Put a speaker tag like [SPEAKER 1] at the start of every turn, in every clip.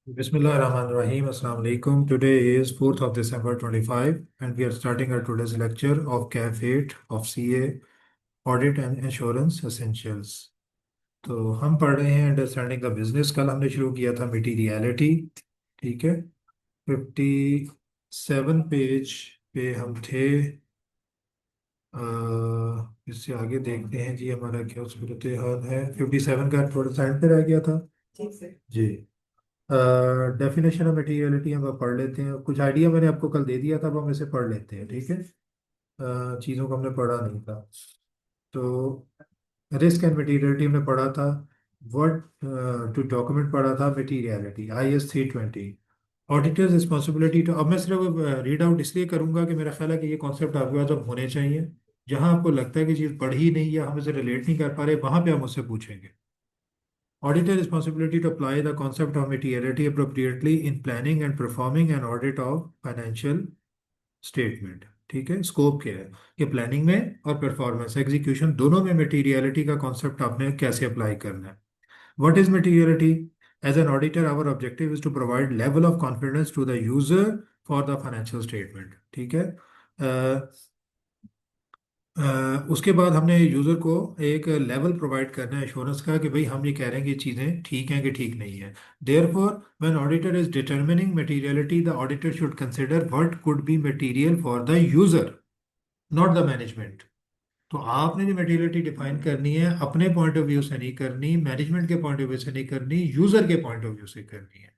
[SPEAKER 1] Bismillahirrahmanirrahim. Assalamu alaikum. Today is 4th of December 25 and we are starting our today's lecture of CAF 8 of CA Audit and Insurance Essentials. तो हम पढ़ रहे हैं understanding the business. कल हमने शुरू किया था मटीरियलिटी। ठीक है। 57 पेज पे हम थे। इससे आगे देखते हैं जी हमारा क्या सूरत हाल है। 57 का थोड़ा साइड पे रह गया था जी। डेफिनेशन ऑफ मटेरियलिटी हम अब पढ़ लेते हैं। कुछ आइडिया मैंने आपको कल दे दिया था, अब हम इसे पढ़ लेते हैं। ठीक है। चीज़ों को हमने पढ़ा नहीं था। तो रिस्क एंड मटेरियलिटी हमने पढ़ा था। वर्ड टू डॉक्यूमेंट पढ़ा था। Materiality IS 320। Auditors responsibility. तो अब मैं सिर्फ रीड आउट इसलिए करूंगा कि मेरा ख्याल है कि ये कॉन्सेप्ट आपके पास अब होने चाहिए। जहां आपको लगता है कि चीज़ पढ़ी नहीं या हम इसे रिलेट नहीं कर पा रहे, वहां पे आप मुझसे पूछेंगे। Auditor responsibility to apply the concept of materiality appropriately in planning and performing an audit of financial statement। ठीक है। स्कोप क्या है कि प्लानिंग में और परफॉर्मेंस एग्जीक्यूशन दोनों में मटेरियलिटी का कॉन्सेप्ट आपने कैसे अप्लाई करना है। What is materiality? As an auditor our objective is to provide level of confidence to the user for the financial statement. ठीक है। उसके बाद हमने यूज़र को एक लेवल प्रोवाइड करना है एश्योरेंस का कि भाई हम ये कह रहे हैं कि चीज़ें ठीक हैं कि ठीक नहीं है। Therefore when auditor is determining materiality the auditor should consider what could be material for the user, not the management. तो आपने जो मटेरियलिटी डिफाइन करनी है अपने पॉइंट ऑफ व्यू से नहीं करनी, मैनेजमेंट के पॉइंट ऑफ व्यू से नहीं करनी, यूज़र के पॉइंट ऑफ व्यू से करनी है।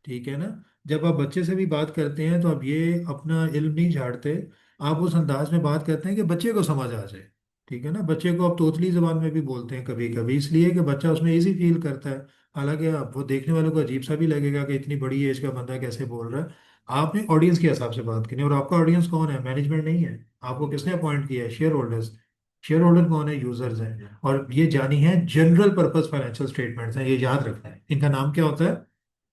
[SPEAKER 1] ठीक है ना। जब आप बच्चे से भी बात करते हैं तो आप ये अपना इल्म नहीं झाड़ते। आप उस अंदाज में बात करते हैं कि बच्चे को समझ आ जाए। ठीक है ना। बच्चे को आप तोतली जबान में भी बोलते हैं कभी कभी, इसलिए कि बच्चा उसमें इजी फील करता है। हालांकि आप वो देखने वालों को अजीब सा भी लगेगा कि इतनी बड़ी एज का बंदा कैसे बोल रहा है। आपने ऑडियंस के हिसाब से बात करनी है, और आपका ऑडियंस कौन है? मैनेजमेंट नहीं है। आपको किसने अपॉइंट किया है? Share holders. शेयर होल्डर कौन है? यूजर्स हैं। और ये जानी है जनरल पर्पस फाइनेंशियल स्टेटमेंट्स हैं, ये याद रखना है। इनका नाम क्या होता है?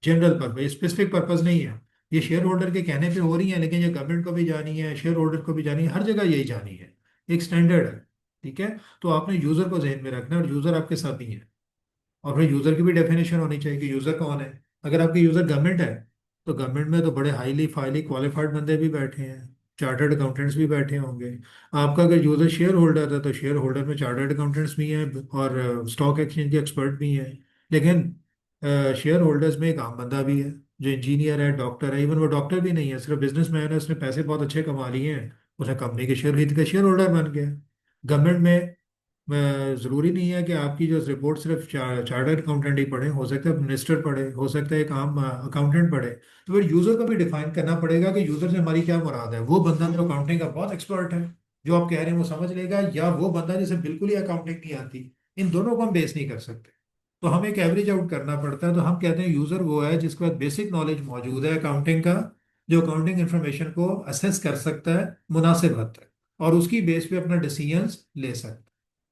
[SPEAKER 1] जनरल पर्पस, स्पेसिफिक पर्पस नहीं है। ये शेयर होल्डर के कहने पे हो रही है, लेकिन ये गवर्नमेंट को भी जानी है, शेयर होल्डर को भी जानी है, हर जगह यही जानी है। एक स्टैंडर्ड है। ठीक है। तो आपने यूजर को जहन में रखना है, और यूजर आपके साथ ही है। और फिर यूजर की भी डेफिनेशन होनी चाहिए कि यूजर कौन है। अगर आपके यूजर गवर्नमेंट है तो गवर्नमेंट में तो बड़े हाईली फाइली क्वालिफाइड बंदे भी बैठे हैं, चार्टर्ड अकाउंटेंट्स भी बैठे होंगे। आपका अगर यूजर शेयर होल्डर है तो शेयर होल्डर में चार्टर्ड अकाउंटेंट्स भी हैं और स्टॉक एक्सचेंज के एक्सपर्ट भी हैं। लेकिन शेयर होल्डर्स में एक आम बंदा भी है जो इंजीनियर है, डॉक्टर है, इवन वो डॉक्टर भी नहीं है, सिर्फ बिजनेसमैन है, उसने पैसे बहुत अच्छे कमा लिए हैं, उसने कंपनी के शेयर खरीद के शेयर होल्डर बन गया। गवर्नमेंट में ज़रूरी नहीं है कि आपकी जो रिपोर्ट सिर्फ चार्टर्ड अकाउंटेंट ही पढ़े, हो सकता है मिनिस्टर पढ़े, हो सकता है एक आम अकाउंटेंट पढ़े। तो फिर यूज़र को भी डिफाइन करना पड़ेगा कि यूज़र से हमारी क्या मुराद है। वो बंदा जो अकाउंटिंग का बहुत एक्सपर्ट है, जो आप कह रहे हैं वो समझ लेगा, या वो बंदा जिसे बिल्कुल ही अकाउंटिंग नहीं आती। इन दोनों को हम बेस नहीं कर सकते। तो हमें एक एवरेज आउट करना पड़ता है। तो हम कहते हैं यूज़र वो है जिसके पास बेसिक नॉलेज मौजूद है अकाउंटिंग का, जो अकाउंटिंग इंफॉर्मेशन को असेस कर सकता है मुनासिब हद तक, और उसकी बेस पे अपना डिसीजंस ले सकता है,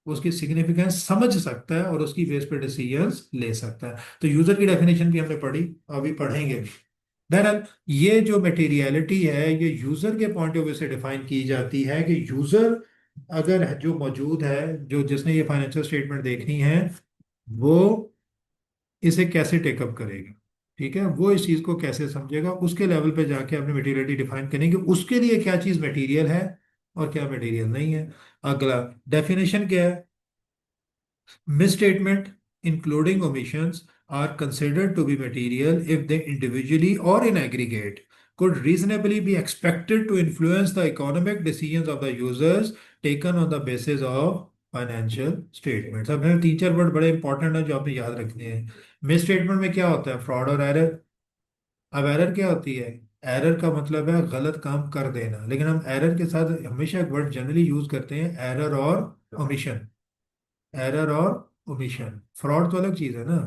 [SPEAKER 1] उसकी सिग्निफिकेंस समझ सकता है और उसकी बेस पे डिसीजंस ले सकता है। तो यूजर की डेफिनेशन भी हमने पढ़ी, अभी पढ़ेंगे भी। बहरहाल ये जो मटेरियलिटी है ये यूजर के पॉइंट ऑफ व्यू से डिफाइन की जाती है कि यूजर अगर जो मौजूद है, जो जिसने ये फाइनेंशियल स्टेटमेंट देखनी है, वो इसे कैसे टेकअप करेगा। ठीक है। वो इस चीज को कैसे समझेगा, उसके लेवल पे जाके अपनी मटेरियलिटी डिफाइन करेंगे, उसके लिए क्या चीज मटेरियल है और क्या मटेरियल नहीं है। अगला डेफिनेशन क्या है? Misstatement, including omissions, are considered to be material if they individually or in aggregate could reasonably be expected to influence the economic decisions of the users taken on the basis of financial statements। अब है तीन चार word बड़े important है जो आपने याद रखने हैं। मिस स्टेटमेंट में क्या होता है? फ्रॉड और एरर। अब एरर क्या होती है? एरर का मतलब है गलत काम कर देना, लेकिन हम एरर के साथ हमेशा एक वर्ड जनरली यूज करते हैं, एरर और ओमिशन। एरर और ओमिशन। फ्रॉड तो अलग चीज है ना।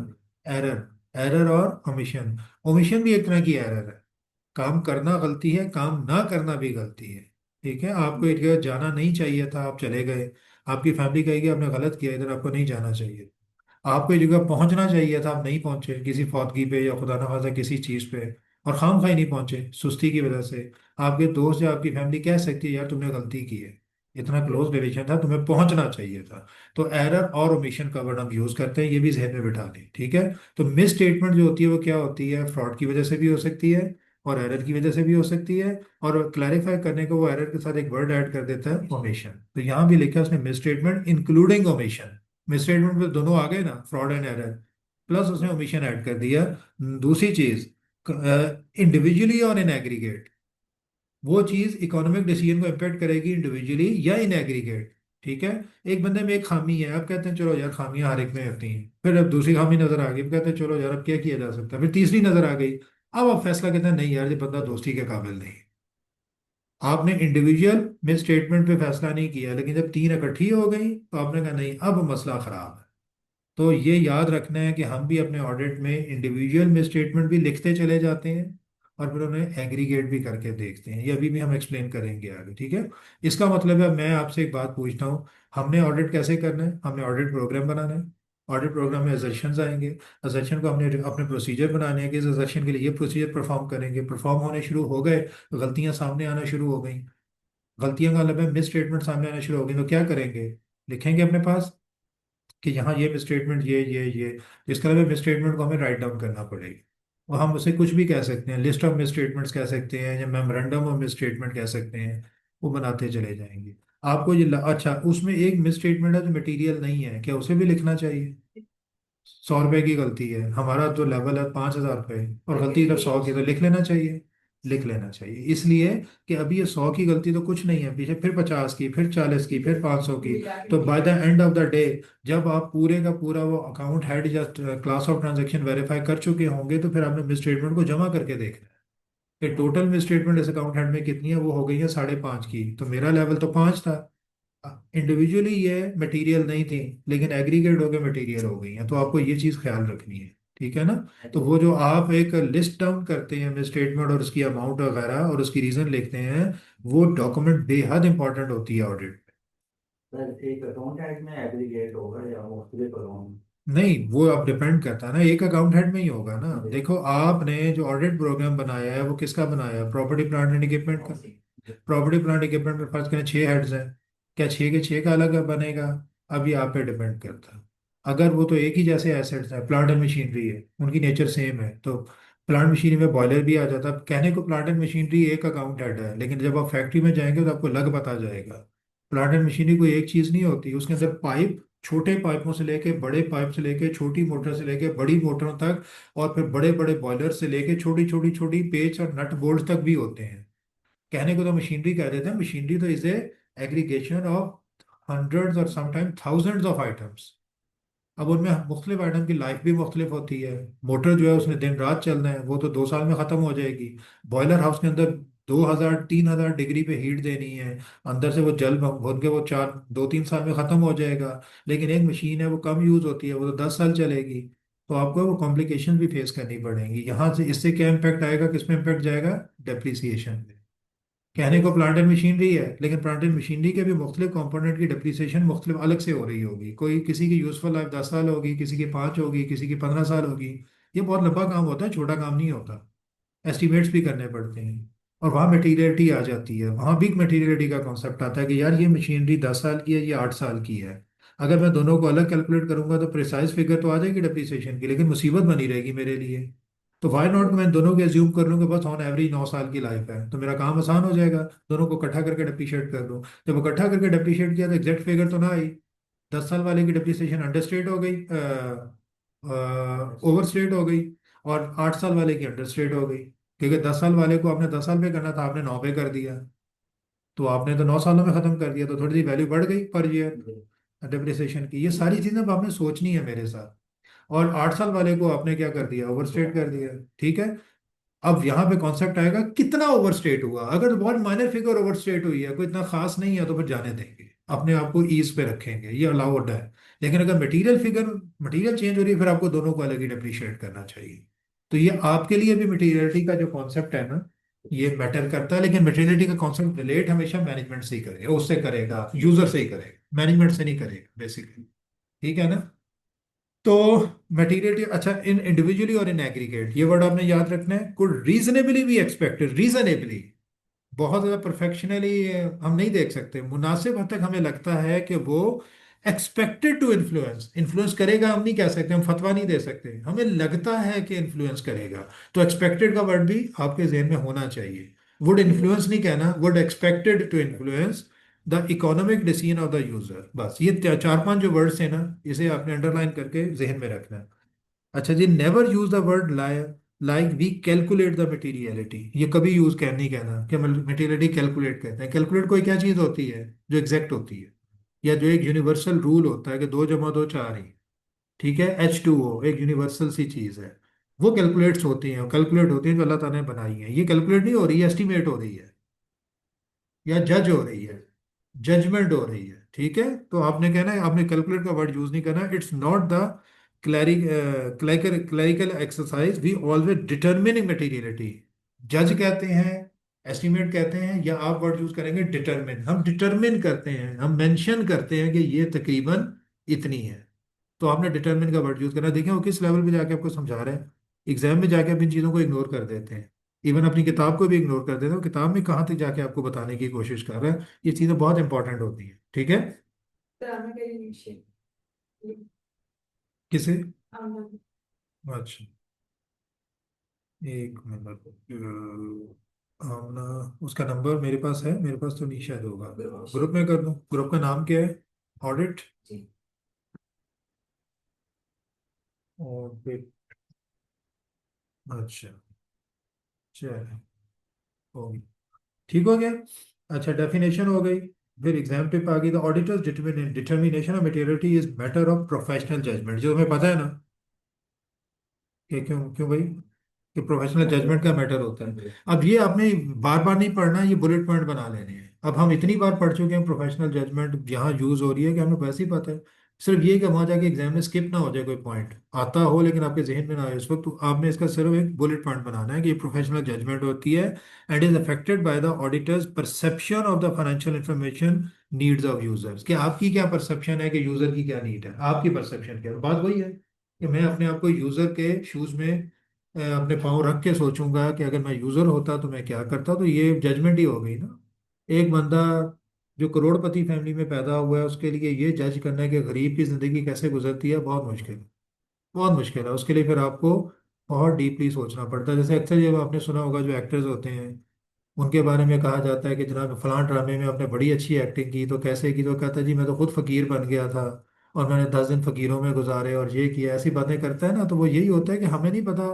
[SPEAKER 1] एरर, एरर और ओमिशन। ओमिशन भी एक तरह की एरर है। काम करना गलती है, काम ना करना भी गलती है। ठीक है। आपको एक जगह जाना नहीं चाहिए था, आप चले गए। आपकी फैमिली कहेगी आपने गलत किया, इधर आपको नहीं जाना चाहिए। आपको एक जगह पहुंचना चाहिए था, आप नहीं पहुंचे किसी फौतगी पे या खुदा ना खासा किसी चीज पे, और खाम खाई नहीं पहुंचे सुस्ती की वजह से। आपके दोस्त या आपकी फैमिली कह सकती है यार तुमने गलती की है। इतना क्लोज रिलेशन था, तुम्हें पहुंचना चाहिए था। तो एरर और ओमिशन का वर्ड हम यूज करते हैं, ये भी जहन में बिठा लें, ठीक है। तो मिस स्टेटमेंट जो होती है वो क्या होती है, फ्रॉड की वजह से भी हो सकती है और एरर की वजह से भी हो सकती है। और क्लैरिफाई करने को वो एरर के साथ एक वर्ड ऐड कर देता है, ओमिशन। तो यहाँ भी लिखा है उसने miss statement including omission. Miss statement में दोनों आ गए ना, फ्रॉड एंड एरर, प्लस उसने ओमिशन ऐड कर दिया। दूसरी चीज, इंडिविजुअली और इन एग्रीगेट, वो चीज इकोनॉमिक डिसीजन को इम्पेक्ट करेगी इंडिविजुअली या इन एग्रीगेट, ठीक है। एक बंदे में एक खामी है, आप कहते हैं चलो यार खामियां हर एक में होती हैं, फिर अब दूसरी खामी नजर आ गई, आप कहते हैं चलो यार अब क्या किया जा सकता है, फिर तीसरी नजर आ गई, अब आप फैसला कहते हैं नहीं यार ये बंदा दोस्ती के काबिल नहीं। आपने इंडिविजुअल में स्टेटमेंट पे फैसला नहीं किया, लेकिन जब तीन इकट्ठी हो गई तो आपने कहा नहीं अब मसला खराब है। तो ये याद रखना है कि हम भी अपने ऑडिट में इंडिविजुअल में स्टेटमेंट भी लिखते चले जाते हैं और फिर उन्हें एग्रीगेट भी करके देखते हैं, ये अभी भी हम एक्सप्लेन करेंगे आगे, ठीक है। इसका मतलब है, मैं आपसे एक बात पूछता हूँ, हमने ऑडिट कैसे करना है, हमने ऑडिट प्रोग्राम बनाना है। ऑडिट प्रोग्राम में असर्शंस आएंगे, असर्शन को हमने अपने प्रोसीजर बनाने हैं कि इस असर्शन के लिए ये प्रोसीजर परफॉर्म करेंगे, परफॉर्म होने शुरू हो गए तो गलतियां सामने आना शुरू हो गई, गलतियों का मतलब है मिस स्टेटमेंट सामने आना शुरू हो गई, तो क्या करेंगे, लिखेंगे अपने पास कि यहाँ ये मिसस्टेटमेंट ये, तो इसका मतलब मिसस्टेटमेंट को हमें राइट डाउन करना पड़ेगी। और हम उसे कुछ भी कह सकते हैं, लिस्ट ऑफ मिसस्टेटमेंट्स कह सकते हैं या मेमोरेंडम ऑफ मिसस्टेटमेंट कह सकते हैं, वो बनाते चले जाएंगे। आपको अच्छा, उसमें एक मिसस्टेटमेंट है जो मटेरियल नहीं है, क्या उसे भी लिखना चाहिए? 100 रुपए की गलती है, हमारा जो लेवल है 5,000 रुपये, और गलती जब 100 की, तो लिख लेना चाहिए, लिख लेना चाहिए, इसलिए कि अभी ये 100 की गलती तो कुछ नहीं है, पीछे फिर 50 की, फिर 40 की, फिर 500 की। तो by the end of the day, जब आप पूरे का पूरा वो अकाउंट हेड या क्लास ऑफ ट्रांजैक्शन वेरीफाई कर चुके होंगे, तो फिर आपने मिस स्टेटमेंट को जमा करके देखना है कि टोटल मिस स्टेटमेंट इस अकाउंट हेड में कितनी है, वो हो गई है 5.5 की, तो मेरा लेवल तो 5 था। इंडिविजुअली ये मटेरियल नहीं थी, लेकिन एग्रीगेट होकर मटेरियल हो गई हैं, तो आपको ये चीज़ ख्याल रखनी है, ठीक है ना। तो वो जो आप एक लिस्ट डाउन करते हैं स्टेटमेंट और उसकी अमाउंट वगैरह और उसकी रीजन लिखते हैं, वो डॉक्यूमेंट बेहद इंपॉर्टेंट होती है ऑडिट।
[SPEAKER 2] सर एक अकाउंट हेड में एग्रीगेट होगा या मुख्तलिफ अकाउंट?
[SPEAKER 1] नहीं, वो अब डिपेंड करता है ना, एक अकाउंट हेड में ही होगा ना। देखो आपने जो ऑडिट प्रोग्राम बनाया है वो किसका बनाया है, प्रॉपर्टी प्लांट एंड इक्विपमेंट का। प्रॉपर्टी प्लांट इक्विपमेंट में फर्ज करें 6 हेड्स हैं, क्या 6 के 6 का अलग बनेगा? अब ये आप पे डिपेंड करता है। अगर वो तो एक ही जैसे एसेट्स हैं, प्लांट एंड मशीनरी है, उनकी नेचर सेम है, तो प्लांट मशीनरी में बॉयलर भी आ जाता है। अब कहने को प्लांट एंड मशीनरी एक अकाउंट हेड है, लेकिन जब आप फैक्ट्री में जाएंगे तो आपको अलग पता जाएगा। प्लांट एंड मशीनरी कोई एक चीज़ नहीं होती, उसके अंदर पाइप, छोटे पाइपों से लेके बड़े पाइप से लेके छोटी मोटर से लेके बड़ी मोटरों तक, और फिर बड़े बड़े बॉयलर से लेके छोटी छोटी छोटी पेच और नट बोल्ट तक भी होते हैं। कहने को तो मशीनरी कह देते हैं, मशीनरी तो is a aggregation of hundreds और समटाइम थाउजेंड्स ऑफ आइटम्स। अब उनमें मुख्तलिफ आइटम की लाइफ भी मुख्तलिफ होती है। मोटर जो है उसने दिन रात चलना है, वो तो 2 साल में ख़त्म हो जाएगी। बॉयलर हाउस के अंदर 2,000 3,000 डिग्री पे हीट देनी है, अंदर से वो जल भून के वो 2-3 साल में ख़त्म हो जाएगा। लेकिन एक मशीन है वो कम यूज़ होती है, वो तो 10 साल चलेगी। तो आपको वो कॉम्प्लिकेशन भी फेस करनी पड़ेंगी। यहाँ से इससे क्या इम्पेक्ट आएगा, किस में इम्पेक्ट जाएगा, डेप्रिसिएशन। कहने को प्लांट एंड मशीनरी है, लेकिन प्लांट एंड मशीनरी के भी मुख्तलिफ कंपोनेंट की डिप्रिसिएशन मुख्तलिफ अलग से हो रही होगी। कोई किसी की यूजफुल लाइफ 10 साल होगी, किसी की 5 होगी, किसी की 15 साल होगी। ये बहुत लंबा काम होता है, छोटा काम नहीं होता। एस्टिमेट्स भी करने पड़ते हैं। और वहाँ मटीरियलिटी आ जाती है, वहाँ भी मटीरियलिटी का कॉन्सेप्ट आता है कि यार ये मशीनरी 10 साल की है, ये 8 साल की है। अगर मैं दोनों को अलग कैलकुलेट करूंगा तो प्रिसाइज फिगर तो आ जाएगी डिप्रिसिएशन की, लेकिन मुसीबत बनी रहेगी मेरे लिए। तो वाई नॉट मैं दोनों के एज्यूम कर लूँ कि बस ऑन एवरेज 9 साल की लाइफ है, तो मेरा काम आसान हो जाएगा। दोनों को इकट्ठा करके डिप्रिशिएट कर दूँ, जब इकट्ठा करके डिप्रिशिएट किया तो एग्जैक्ट फिगर तो ना आई। 10 साल वाले की डिप्रिसिएशन अंडरस्टेट हो गई, ओवरस्टेट हो गई, और 8 साल वाले की अंडरस्टेट हो गई, क्योंकि 10 साल वाले को आपने 10 साल पे करना था, आपने 9 पे कर दिया। तो आपने तो 9 सालों में खत्म कर दिया, तो थोड़ी सी वैल्यू बढ़ गई पर ईयर डिप्रिसिएशन की। ये सारी चीजें अब आपने सोचनी है मेरे साथ। और 8 साल वाले को आपने क्या कर दिया, ओवरस्टेट कर दिया, ठीक है। अब यहाँ पे कॉन्सेप्ट आएगा कितना ओवरस्टेट हुआ। अगर तो बहुत माइनर फिगर ओवरस्टेट हुई है, कोई इतना खास नहीं है, तो फिर जाने देंगे, अपने आप को ईज पे रखेंगे, ये अलाउड है। लेकिन अगर मटेरियल फिगर, मटेरियल चेंज हो रही है, फिर आपको दोनों को अलग ही डिप्रिशिएट करना चाहिए। तो ये आपके लिए भी मटेरियलिटी का जो कॉन्सेप्ट है ना, ये मैटर करता है। लेकिन मटेरियलिटी का कॉन्सेप्ट रिलेट हमेशा मैनेजमेंट से ही करेगा, उससे करेगा, यूजर से ही करेगा, मैनेजमेंट से नहीं करेगा बेसिकली, ठीक है ना। तो मटेरियलिटी, अच्छा, इन इंडिविजुअली और इन एग्रीगेट, ये वर्ड आपने याद रखना है। Could reasonably be expected, reasonably, बहुत ज़्यादा परफेक्शनली हम नहीं देख सकते। मुनासिब हद तक हमें लगता है कि वो एक्सपेक्टेड टू इन्फ्लुएंस, इन्फ्लुएंस करेगा हम नहीं कह सकते, हम फतवा नहीं दे सकते, हमें लगता है कि इन्फ्लुएंस करेगा। तो एक्सपेक्टेड का वर्ड भी आपके जहन में होना चाहिए। वुड इन्फ्लुएंस नहीं कहना, would expected to influence the economic decision of the user. बस ये चार पांच जो वर्ड्स हैं ना, इसे आपने अंडरलाइन करके जहन में रखना है। अच्छा जी, never use the word like we calculate the materiality. ये कभी यूज नहीं कहना कि मटीरियलिटी कैलकुलेट कहते हैं। कैलकुलेट कोई क्या चीज होती है जो एग्जैक्ट होती है, या जो एक यूनिवर्सल रूल होता है कि 2 + 2 = 4 ही। ठीक है, H2O एक यूनिवर्सल सी चीज है। वो कैलकुलेट्स होती हैं, कैलकुलेट होती हैं जो अल्लाह ताला ने बनाई है। ये कैलकुलेट नहीं हो रही है, एस्टिमेट हो रही है या जज हो रही है, जजमेंट हो रही है। ठीक है, तो आपने कहना है, आपने कैलकुलेट का वर्ड यूज नहीं करना। It's not the clerical exercise we always determining materiality. जज कहते हैं, एस्टिमेट कहते हैं, या आप वर्ड यूज करेंगे डिटरमिन। हम डिटरमिन करते हैं, हम मेंशन करते हैं कि ये तकरीबन इतनी है। तो आपने डिटरमिन का वर्ड यूज करना। देखें वो किस लेवल पे जाके आपको समझा रहे हैं। एग्जाम में जाके आप इन चीज़ों को इग्नोर कर देते हैं, इवन अपनी किताब को भी इग्नोर कर देते हैं। वो किताब में कहाँ तक जाके आपको बताने की कोशिश कर रहा है। ये चीज़ें बहुत इंपॉर्टेंट होती हैं। ठीक है, किसे? अच्छा, एक मिनट। आमना, उसका नंबर मेरे पास है, मेरे पास तो नहीं शायद होगा। ग्रुप में कर दूं? ग्रुप का नाम क्या है? Audit audit. अच्छा, चलो, हो गई। ठीक हो गया। अच्छा, डेफिनेशन हो गई। फिर एग्जाम टिप आ गई। The auditor's determination of materiality is matter of professional judgement. जो हमें पता है ना कि क्यों क्यों भाई, कि प्रोफेशनल जजमेंट का मैटर होता है। अब ये आपने बार बार नहीं पढ़ना, ये बुलेट पॉइंट बना लेने हैं। अब हम इतनी बार पढ़ चुके हैं प्रोफेशनल जजमेंट यहाँ यूज हो रही है कि हमें वैसे ही पता है। सिर्फ ये कि वहां जाके एग्जाम में स्किप ना हो जाए, कोई पॉइंट आता हो लेकिन आपके जहन में ना आए उस वक्त, तो आपने इसका सिर्फ एक बुलेट पॉइंट बनाना है कि ये प्रोफेशनल जजमेंट होती है and is affected by the auditors perception of the financial information needs of users. कि आपकी क्या परसेप्शन है कि यूजर की क्या नीड है, आपकी परसेप्शन क्या है। बात वही है कि मैं अपने आप को यूजर के शूज में अपने पाँव रख के सोचूंगा कि अगर मैं यूजर होता तो मैं क्या करता। तो ये जजमेंट ही हो गई ना। एक बंदा जो करोड़पति फैमिली में पैदा हुआ है, उसके लिए ये जज करना है कि गरीब की जिंदगी कैसे गुजरती है, बहुत मुश्किल है। बहुत मुश्किल है। उसके लिए फिर आपको बहुत डीपली सोचना पड़ता है। जैसे अक्सर जब आपने सुना होगा, जो एक्टर्स होते हैं उनके बारे में कहा जाता है कि जनाब फलां ड्रामे में आपने बड़ी अच्छी एक्टिंग की, तो कैसे की? तो कहता है जी मैं तो खुद फकीर बन गया था और मैंने 10 दिन फकीरों में गुजारे और ये किया। ऐसी बातें करता है ना, तो वो यही होता है कि हमें नहीं पता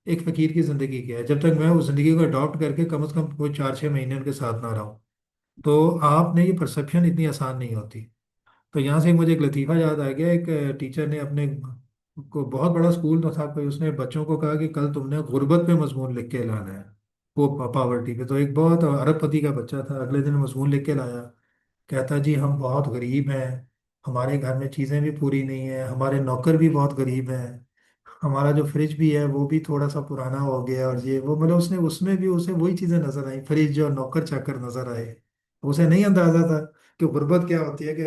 [SPEAKER 1] एक फकीर की जिंदगी क्या है, जब तक मैं उस जिंदगी को अडॉप्ट करके कम से कम कोई 4-6 महीने उनके साथ ना रहूं। तो आपने ये परसेप्शन इतनी आसान नहीं होती। तो यहाँ से मुझे एक लतीफ़ा याद आ गया। एक टीचर ने अपने को, बहुत बड़ा स्कूल तो था कोई, उसने बच्चों को कहा कि कल तुमने गुर्बत पे मजमून लिख के लाना है, वो पावर्टी पे। तो एक बहुत अरबपति का बच्चा था, अगले दिन मजमून लिख के लाया। कहता जी हम बहुत गरीब हैं, हमारे घर में चीज़ें भी पूरी नहीं है, हमारे नौकर भी बहुत गरीब हैं, हमारा जो फ्रिज भी है वो भी थोड़ा सा पुराना हो गया, और ये वो, मतलब उसने उसमें भी उसे वही चीज़ें नजर आई, फ्रिज और नौकर चाकर नजर आए। उसे नहीं अंदाजा था कि गुर्बत क्या होती है, कि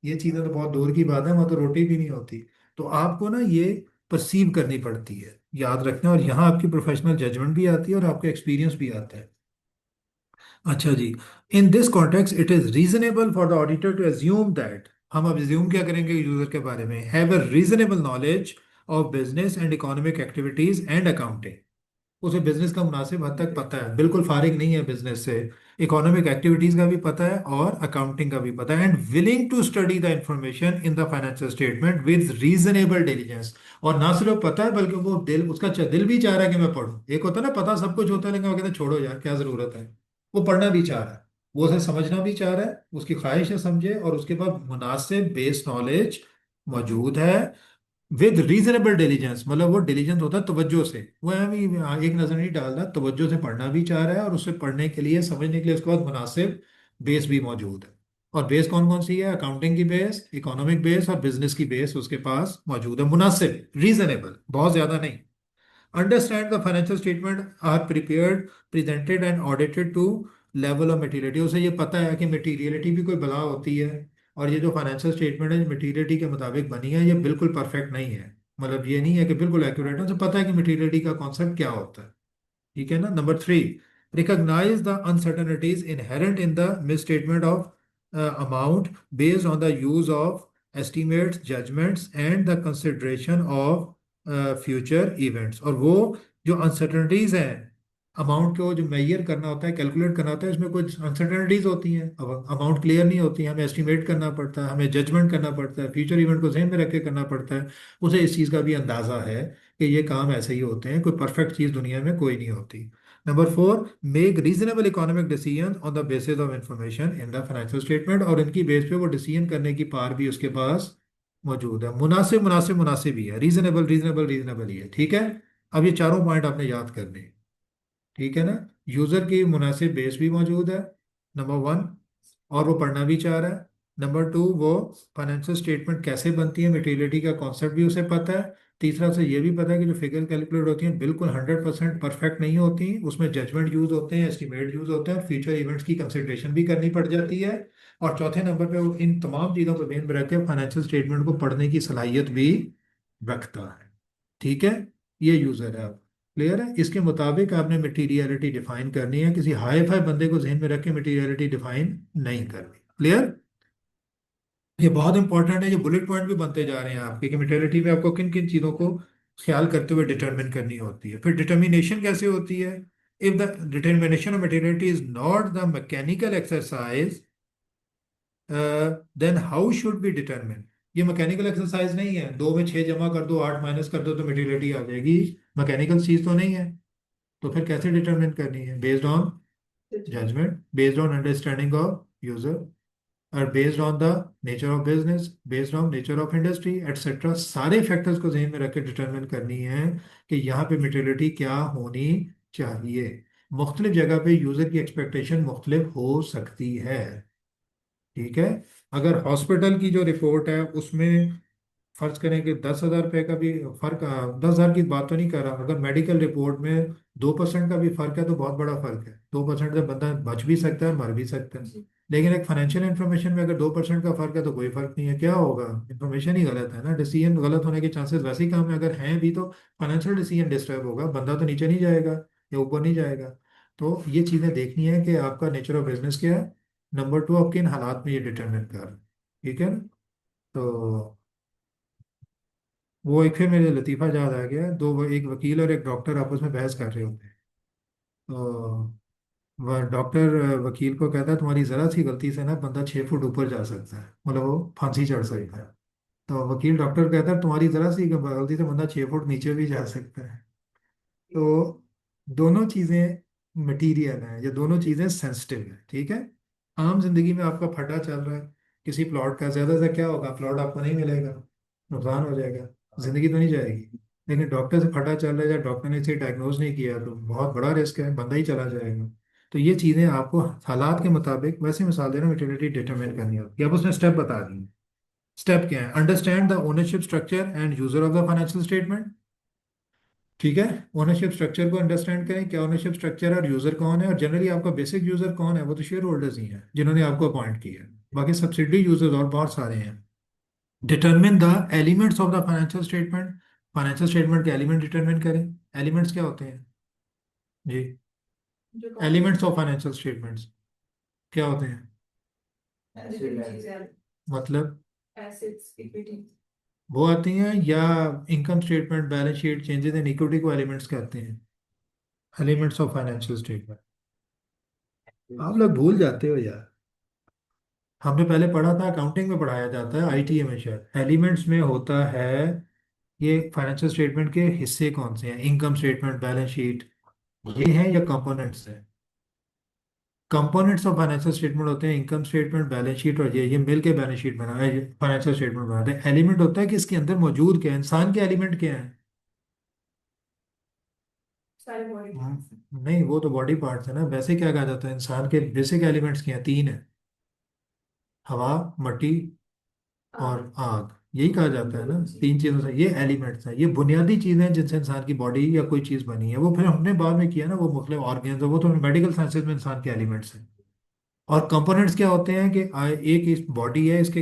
[SPEAKER 1] ये चीज़ें तो बहुत दूर की बात है, वहाँ तो रोटी भी नहीं होती। तो आपको ना ये परसीव करनी पड़ती है, याद रखना। और यहाँ आपकी प्रोफेशनल जजमेंट भी आती है और आपका एक्सपीरियंस भी आता है। अच्छा जी, in this context it is reasonable for the auditor to assume that, हम अब एज्यूम क्या करेंगे यूजर के बारे में, have a reasonable knowledge of business and economic activities and accounting. उसे बिजनेस का मुनासिब हद तक पता है, बिल्कुल फारिग नहीं है बिजनेस से। इकोनॉमिक एक्टिविटीज का भी पता है और अकाउंटिंग का भी पता है। And willing to study the information in the financial statement with reasonable diligence. और ना सिर्फ पता है बल्कि वो दिल, उसका दिल भी चाह रहा है कि मैं पढूं। एक होता है ना पता सब कुछ होता है लेकिन वो कहते हैं छोड़ो यार क्या जरूरत है। वो पढ़ना भी चाह रहा है, वो उसे समझना भी चाह रहा है, उसकी ख्वाहिश है समझे, और उसके पास मुनासिब बेस नॉलेज मौजूद है विद रीजनेबल डिलीजेंस। मतलब वो डिलीजेंस होता है तवज्जो से, वो अभी एक नजर नहीं डाल रहा, तवज्जो से पढ़ना भी चाह रहा है, और उससे पढ़ने के लिए, समझने के लिए उसके पास मुनासिब बेस भी मौजूद है। और बेस कौन कौन सी है? अकाउंटिंग की बेस, इकोनॉमिक बेस और बिजनेस की बेस उसके पास मौजूद है। मुनासिब, रीजनेबल, बहुत ज्यादा नहीं। Understand the financial statement are prepared, presented and audited to level of materiality. उसे ये पता है कि मटीरियलिटी भी कोई बला होती है, और ये जो फाइनेंशियल स्टेटमेंट है मटीरियलिटी के मुताबिक बनी है, ये बिल्कुल परफेक्ट नहीं है। मतलब ये नहीं है कि बिल्कुल एक्यूरेट है, उसे पता है कि मटीरियलिटी का कॉन्सेप्ट क्या होता है। ठीक है ना। Number 3, recognize the uncertainties inherent in the misstatement of amount based on the use of estimates, judgments and the consideration of future events। और वो जो अनसर्टनिटीज हैं, अमाउंट को जो मेजर करना होता है, कैलकुलेट करना होता है, इसमें कुछ अनसर्टनिटीज होती हैं। अब अमाउंट क्लियर नहीं होती है, हमें एस्टिमेट करना पड़ता है, हमें जजमेंट करना पड़ता है, फ्यूचर इवेंट को जहन में रख के करना पड़ता है। उसे इस चीज़ का भी अंदाजा है कि ये काम ऐसे ही होते हैं, कोई परफेक्ट चीज़ दुनिया में कोई नहीं होती। Number four, make reasonable economic decision on the basis of information in the financial statement. और इनकी बेस पे वो डिसीजन करने की पावर भी उसके पास मौजूद है। मुनासिब मुनासिब मुनासिब ही है, रीजनेबल रीजनेबल रीजनेबल ही है। ठीक है, अब ये चारों पॉइंट आपने याद करने हैं। ठीक है ना। यूजर की मुनासिब बेस भी मौजूद है, नंबर वन, और वो पढ़ना भी चाह रहा है। नंबर टू, वो फाइनेंशियल स्टेटमेंट कैसे बनती है, मटेरियलिटी का कॉन्सेप्ट भी उसे पता है। तीसरा, उसे ये भी पता है कि जो फिगर कैलकुलेट होती हैं बिल्कुल 100% परफेक्ट नहीं होती, उसमें जजमेंट यूज होते हैं, एस्टिमेट यूज होते हैं, और फ्यूचर इवेंट्स की कंसिडरेशन भी करनी पड़ जाती है। और चौथे नंबर पे वो इन तमाम चीज़ों को ध्यान में रख के फाइनेंशियल स्टेटमेंट को पढ़ने की सलाहियत भी रखता है। ठीक है, ये यूजर है। आप क्लियर है? इसके मुताबिक आपने मटीरियलिटी डिफाइन करनी है, किसी हाई फाई बंदे को जहन में रख के मटीरियलिटी डिफाइन नहीं करनी। क्लियर? ये बहुत इंपॉर्टेंट है, ये बुलेट पॉइंट भी बनते जा रहे हैं आपके कि मटेरियलिटी में आपको किन किन चीज़ों को ख्याल करते हुए डिटरमिन करनी होती है। फिर डिटर्मिनेशन कैसे होती है? If the determination of materiality is not the mechanical exercise, then how should be determine. ये मैकेनिकल एक्सरसाइज नहीं है, दो में छः जमा कर दो, आठ माइनस कर दो तो मटेरियलिटी आ जाएगी। मैकेनिकल चीज़ तो नहीं है। तो फिर कैसे डिटरमिन करनी है? Based on judgement, based on understanding of user, और based on the nature of business, based on nature of industry etcetera. सारे फैक्टर्स को ध्यान में रख के डिटरमिन करनी है कि यहाँ पे मटेरियलिटी क्या होनी चाहिए। मुख्तलिफ जगह पे यूजर की एक्सपेक्टेशन मुख्तलिफ हो सकती है। ठीक है। अगर हॉस्पिटल की जो रिपोर्ट है उसमें फर्ज करें कि 10,000 रुपये का भी फर्क, 10,000 की बात तो नहीं कर रहा, अगर मेडिकल रिपोर्ट में 2% का भी फर्क है तो बहुत बड़ा फर्क है। 2% से बंदा बच भी सकता है, मर भी सकता है। लेकिन एक फाइनेंशियल इन्फॉर्मेशन में अगर 2% का फर्क है तो कोई फर्क नहीं है। क्या होगा? इन्फॉर्मेशन ही गलत है ना, डिसीजन गलत होने के चांसेस वैसे ही कम है। अगर हैं भी तो फाइनेंशियल डिसीजन डिस्टर्ब होगा, बंदा तो नीचे नहीं जाएगा या ऊपर नहीं जाएगा। तो ये चीज़ें देखनी है कि आपका नेचर ऑफ बिजनेस क्या है। नंबर टू, आप किन हालात में ये डिटरमिन कर रहे हैं। ठीक है ना? तो वो एक, फिर मेरे लतीफ़ा याद आ गया, एक वकील और एक डॉक्टर आपस में बहस कर रहे होते हैं। तो वह डॉक्टर वकील को कहता है तुम्हारी ज़रा सी गलती से ना बंदा 6 फुट ऊपर जा सकता है, मतलब वो फांसी चढ़ सकता है। तो वकील डॉक्टर कहता है तुम्हारी ज़रा सी गलती से बंदा 6 फुट नीचे भी जा सकता है। तो दोनों चीज़ें मटीरियल हैं, ये दोनों चीज़ें सेंसिटिव हैं। ठीक है। आम जिंदगी में आपका फटा चल रहा है किसी प्लॉट का, ज़्यादा से क्या होगा, प्लॉट आपको नहीं मिलेगा, नुकसान हो जाएगा, जिंदगी तो नहीं जाएगी। लेकिन डॉक्टर से फटा चल रहा है या डॉक्टर ने इसे डायग्नोज नहीं किया तो बहुत बड़ा रिस्क है, बंदा ही चला जाएगा। तो ये चीज़ें आपको हालात के मुताबिक, वैसे मिसाल देना, मेटेरियलिटी डिटरमिन करनी होती है। अब उसने स्टेप बता दी। स्टेप क्या है? Understand the ownership structure and user of the financial statement. ठीक है। ओनरशिप स्ट्रक्चर को अंडरस्टैंड करें, क्या ओनरशिप स्ट्रक्चर है और यूजर कौन है, और जनरली आपका बेसिक यूजर कौन है, वो तो शेयर होल्डर्स ही हैं जिन्होंने आपको अपॉइंट किया है। बाकी सब्सिडरी यूजर्स और बहुत सारे हैं। Determine the elements of the financial statement. Financial statement के एलिमेंट डिटरमिन करें। एलिमेंट्स क्या होते हैं जी? एलिमेंट्स ऑफ फाइनेंशियल स्टेटमेंट्स क्या होते हैं? मतलब वो आती हैं, या income statement, balance sheet, changes in equity को एलिमेंट्स कहते हैं। एलिमेंट्स ऑफ फाइनेंशियल स्टेटमेंट आप लोग भूल जाते हो यार। हमने पहले पढ़ा था, अकाउंटिंग में पढ़ाया जाता है, आईटीए में शायद। एलिमेंट्स में होता है ये फाइनेंशियल स्टेटमेंट के हिस्से कौन से हैं, इनकम स्टेटमेंट, बैलेंस शीट, ये हैं या कंपोनेंट्स हैं? कंपोनेंट्स ऑफ फाइनेंशियल स्टेटमेंट होते हैं इनकम स्टेटमेंट, बैलेंस शीट, और ये मिल के बैलेंस शीट बना है, फाइनेंशियल स्टेटमेंट बनाते हैं। एलिमेंट होता है कि इसके अंदर मौजूद क्या है, इंसान के एलिमेंट क्या है। नहीं, वो तो बॉडी पार्ट्स है ना। वैसे क्या कहा जाता है, इंसान के बेसिक एलिमेंट्स क्या हैं? तीन है, हवा, मिट्टी और आग। यही कहा जाता है ना, तीन चीजों से ये एलिमेंट्स हैं, ये बुनियादी चीजें हैं जिनसे इंसान की बॉडी या कोई चीज बनी है। वो फिर हमने बाद में किया ना, वो मुख्तलिफ ऑर्गेन्स, वो तो मेडिकल साइंसेज में इंसान के एलिमेंट्स हैं। और कंपोनेंट्स क्या होते हैं कि एक इस बॉडी है, इसके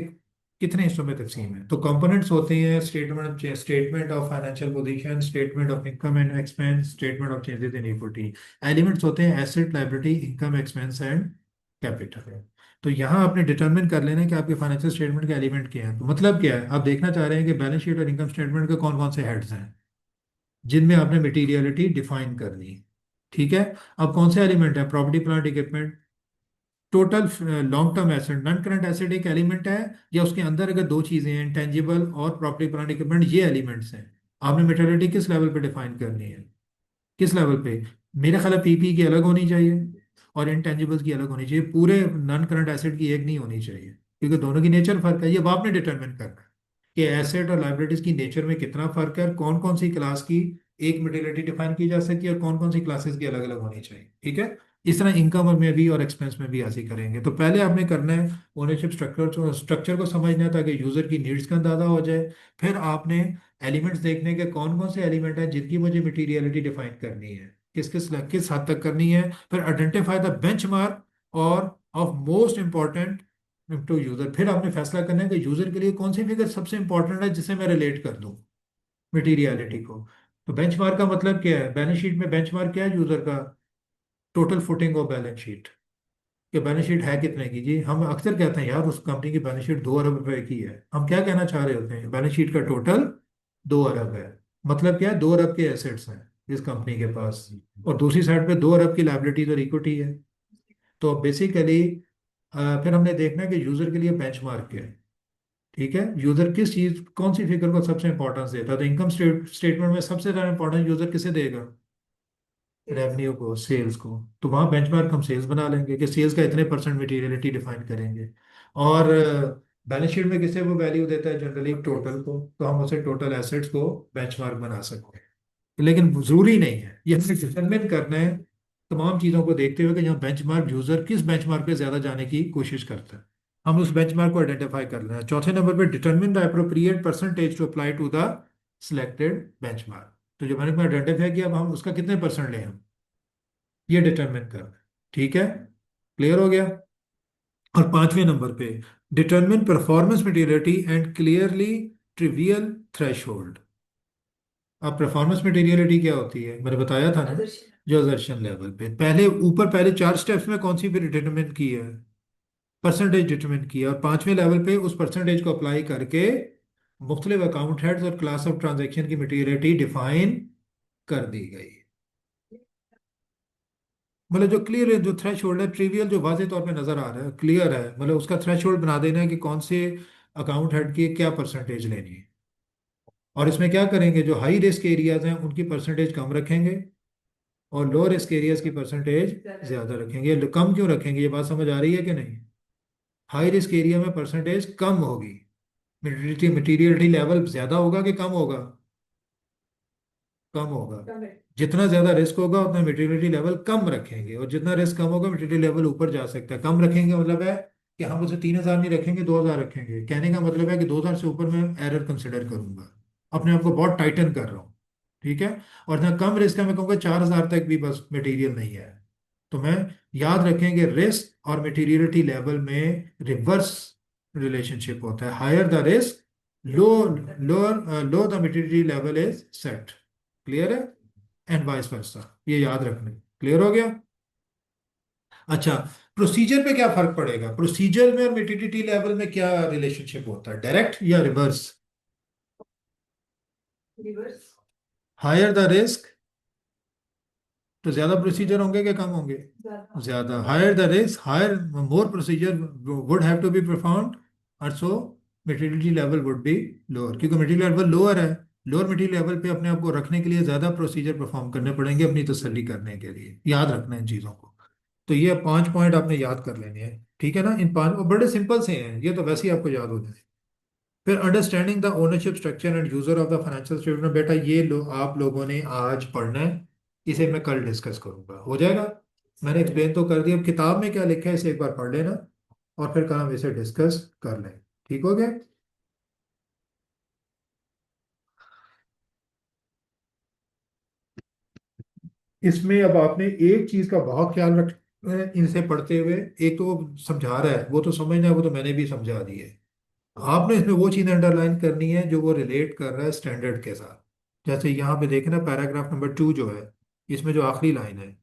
[SPEAKER 1] कितने हिस्सों में तकसीम है? तो कंपोनेंट्स होते हैं statement of financial position, statement of income and expense, statement of changes in equity. Elements होते हैं asset, liability, income, expense and capital. तो यहाँ आपने डिटरमिन कर लेना है कि आपके फाइनेंशियल स्टेटमेंट के एलिमेंट क्या है। तो मतलब क्या है, आप देखना चाह रहे हैं कि बैलेंस शीट और इनकम स्टेटमेंट के कौन कौन से हेड्स हैं जिनमें आपने मटीरियलिटी डिफाइन करनी है। ठीक है। अब कौन से एलिमेंट है? Property, plant, equipment, total long term asset. Non current asset एक एलिमेंट है, या उसके अंदर अगर दो चीजें हैं, इंटेंजिबल और प्रॉपर्टी, प्लांट, इक्विपमेंट, ये एलिमेंट्स हैं। आपने मेटेरियलिटी किस लेवल पे डिफाइन करनी है? किस लेवल पे? मेरा ख्याल है पीपी की अलग होनी चाहिए और इंटेंजिबल्स की अलग होनी चाहिए, पूरे नॉन करंट एसेट की एक नहीं होनी चाहिए, क्योंकि दोनों की नेचर फर्क है। ये अब आपने डिटरमिन करना है कि एसेट और लाइबिलिटीज की नेचर में कितना फर्क है, और कौन कौन सी क्लास की एक मेटेरियलिटी डिफाइन की जा सकती है और कौन कौन सी क्लासेस की अलग अलग होनी चाहिए। ठीक है। इस तरह इनकम में भी और एक्सपेंस में भी ऐसे ही करेंगे। तो पहले आपने करना है ओनरशिप स्ट्रक्चर को समझना है, ताकि यूजर की नीड्स का अंदाजा हो जाए। फिर आपने एलिमेंट्स देखने के कौन कौन से एलिमेंट हैं जिनकी मुझे मटीरियलिटी डिफाइन करनी है, किस हद तक करनी है। फिर आइडेंटिफाई द बेंचमार्क और of most important to user. फिर आपने फैसला करना है कि यूजर के लिए कौन सी फिगर सबसे इंपॉर्टेंट है जिसे मैं रिलेट कर दूं मटीरियलिटी को। तो बेंचमार्क का मतलब क्या है? बैलेंस शीट में बेंचमार्क क्या है यूजर का? Total footing of balance sheet, कि बैलेंस शीट है कितने की जी। हम अक्सर कहते हैं यार उस कंपनी की बैलेंस शीट 2 अरब रुपए की है। हम क्या कहना चाह रहे होते हैं? बैलेंस शीट का टोटल 2 अरब है। मतलब क्या है? 2 अरब के एसेट्स हैं इस कंपनी के पास, और दूसरी साइड पे 2 अरब की लाइबिलिटीज और इक्विटी है। तो बेसिकली फिर हमने देखना है कि यूजर के लिए बेंचमार्क क्या है। ठीक है। यूजर किस चीज, कौन सी फिगर को सबसे इंपॉर्टेंस देता है? तो इनकम स्टेटमेंट में सबसे ज्यादा इंपॉर्टेंस यूजर किसे देगा? रेवेन्यू को, सेल्स को। तो वहां बेंचमार्क हम सेल्स बना लेंगे कि सेल्स का इतने परसेंट मटीरियलिटी डिफाइन करेंगे। और बैलेंस शीट में किसे वो वैल्यू देता है जनरली? टोटल को। तो हम उसे टोटल एसेट्स को बेंचमार्क बना सकते हैं। लेकिन जरूरी नहीं है, ये हमें डिटरमिन करना है तमाम चीज़ों को देखते हुए कि यहाँ बेंचमार्क यूजर किस बेंचमार्क पे ज्यादा जाने की कोशिश करता है। हम उस बेंचमार्क को आइडेंटिफाई कर लेना है। चौथे नंबर पे determine the appropriate percentage to apply to the selected benchmark. तो जो मैंने आइडेंटिफाई किया, अब हम उसका कितने परसेंट लें, हम ये डिटरमिन करना है। ठीक है। क्लियर हो गया? और पांचवें नंबर पे determine performance materiality and clearly trivial threshold. अब परफॉर्मेंस मटेरियलिटी क्या होती है, मैंने बताया था ना, जो असर्शन लेवल पे पहले 4 स्टेप्स में कौन सी फिर डिटरमिन की है? परसेंटेज डिटरमिन किया, और पांचवें लेवल पे उस परसेंटेज को अप्लाई करके मुख्तलिफ अकाउंट हेड्स और क्लास ऑफ ट्रांजैक्शन की मटेरियलिटी डिफाइन कर दी गई। मतलब जो क्लियर है, जो थ्रेश होल्ड है, ट्रिवियल जो वाजे तौर पे नजर आ रहा है, क्लियर है, मतलब उसका थ्रेश होल्ड बना देना है कि कौन से अकाउंट हेड की क्या परसेंटेज लेनी है। और इसमें क्या करेंगे, जो हाई रिस्क एरियाज हैं उनकी परसेंटेज कम रखेंगे, और लो रिस्क एरियाज की परसेंटेज ज्यादा रखेंगे। कम क्यों रखेंगे, ये बात समझ आ रही है कि नहीं? हाई रिस्क एरिया में परसेंटेज कम होगी, मटीरियलिटी लेवल ज्यादा होगा कि कम होगा? कम होगा। जितना ज्यादा रिस्क होगा उतना मेटेरियलिटी लेवल कम रखेंगे, और जितना रिस्क कम होगा मेटेरियल लेवल ऊपर जा सकता है। कम रखेंगे मतलब है कि हम उसे 3,000 नहीं रखेंगे, 2,000 रखेंगे। कहने का मतलब है कि 2,000 से ऊपर मैं एरर कंसिडर करूंगा, अपने आप को बहुत टाइटन कर रहा हूँ। ठीक है। और जहाँ कम रिस्क है मैं कहूँगा 4,000 तक भी बस मटेरियल नहीं है। तो मैं, याद रखेंगे रिस्क और मटेरियलिटी लेवल में रिवर्स रिलेशनशिप होता है। Higher the risk, low low the materiality level is set. Clear है? एंड वाइस वर्सा, ये याद रखना। क्लियर हो गया? अच्छा, प्रोसीजर पे क्या फर्क पड़ेगा? प्रोसीजर में और मेटिडिटी लेवल में क्या रिलेशनशिप होता है, डायरेक्ट या reverse? Reverse. Higher the risk तो ज्यादा प्रोसीजर होंगे कि कम होंगे? ज्यादा। Higher the risk, higher, more procedure would have to be performed, और so materiality level would be lower, क्योंकि मेटीरियल लेवल लोअर है। लोअर मेटीरियल लेवल पे अपने आप को रखने के लिए ज्यादा प्रोसीजर परफॉर्म करने पड़ेंगे अपनी तसल्ली करने के लिए। याद रखना है इन चीजों को। तो ये 5 पॉइंट आपने याद कर लेने हैं। ठीक है ना? इन 5 बड़े सिंपल से हैं, ये तो वैसे ही आपको याद हो जाए। फिर understanding the ownership structure and user of the financial statement. बेटा ये आप लोगों ने आज पढ़ना है, इसे मैं कल डिस्कस करूंगा, हो जाएगा। मैंने एक्सप्लेन तो कर दिया, अब किताब में क्या लिखा है इसे एक बार पढ़ लेना, और फिर कल हम इसे डिस्कस कर लें। ठीक हो गया? इसमें अब आपने एक चीज का बहुत ख्याल रखना है इनसे पढ़ते हुए। एक तो वो समझा रहा है वो तो समझना है, वो तो मैंने भी समझा दी है। आपने इसमें वो चीज़ अंडरलाइन करनी है जो वो रिलेट कर रहा है स्टैंडर्ड के साथ। जैसे यहाँ पे देखें ना, पैराग्राफ नंबर 2 जो है, इसमें जो आखिरी लाइन है,